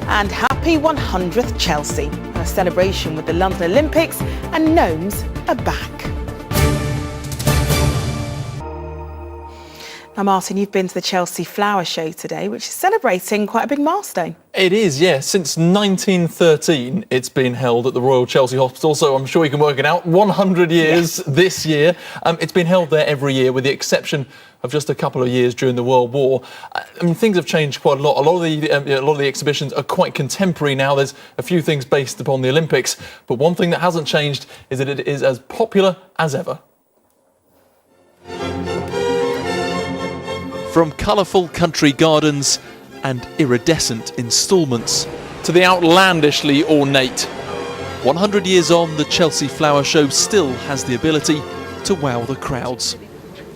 and happy 100th Chelsea. A celebration with the London Olympics, and gnomes are back. Now, Martin, you've been to the Chelsea Flower Show today, which is celebrating quite a big milestone. It is, yeah. Since 1913, it's been held at the Royal Chelsea Hospital, so I'm sure you can work it out. 100 years this year. It's been held there every year, with the exception of just a couple of years during the World War. I mean, things have changed quite a lot. A lot of the exhibitions are quite contemporary now. There's a few things based upon the Olympics, but one thing that hasn't changed is that it is as popular as ever. From colourful country gardens and iridescent instalments to the outlandishly ornate. 100 years on, the Chelsea Flower Show still has the ability to wow the crowds.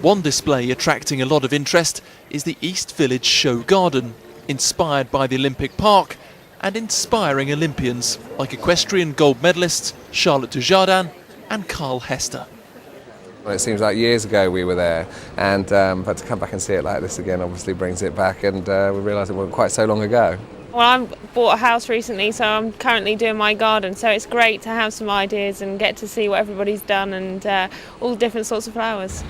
One display attracting a lot of interest is the East Village Show Garden, inspired by the Olympic Park and inspiring Olympians like equestrian gold medalists Charlotte Dujardin and Carl Hester. It seems like years ago we were there, and but to come back and see it like this again obviously brings it back, and we realised it wasn't quite so long ago. Well, I bought a house recently, so I'm currently doing my garden, so it's great to have some ideas and get to see what everybody's done and all different sorts of flowers.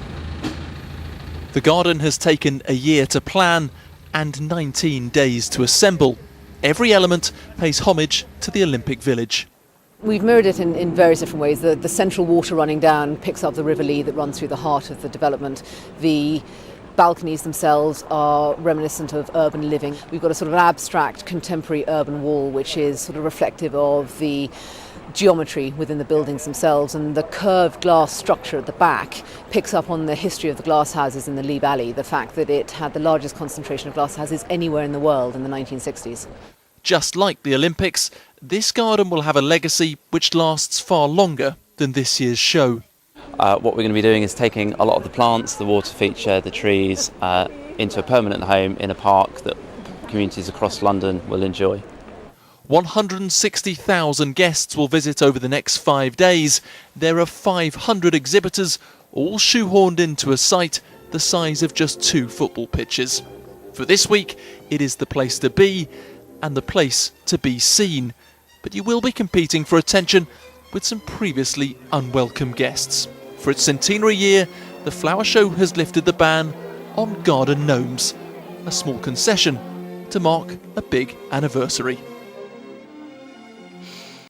The garden has taken a year to plan and 19 days to assemble. Every element pays homage to the Olympic Village. We've mirrored it in various different ways. The central water running down picks up the River Lee that runs through the heart of the development. The balconies themselves are reminiscent of urban living. We've got a sort of abstract contemporary urban wall which is sort of reflective of the geometry within the buildings themselves, and the curved glass structure at the back picks up on the history of the glass houses in the Lee Valley, the fact that it had the largest concentration of glass houses anywhere in the world in the 1960s. Just like the Olympics, this garden will have a legacy which lasts far longer than this year's show. What we're going to be doing is taking a lot of the plants, the water feature, the trees, into a permanent home in a park that communities across London will enjoy. 160,000 guests will visit over the next 5 days. There are 500 exhibitors, all shoehorned into a site the size of just 2 football pitches. For this week, it is the place to be and the place to be seen. But you will be competing for attention with some previously unwelcome guests. For its centenary year, the Flower Show has lifted the ban on garden gnomes, a small concession to mark a big anniversary.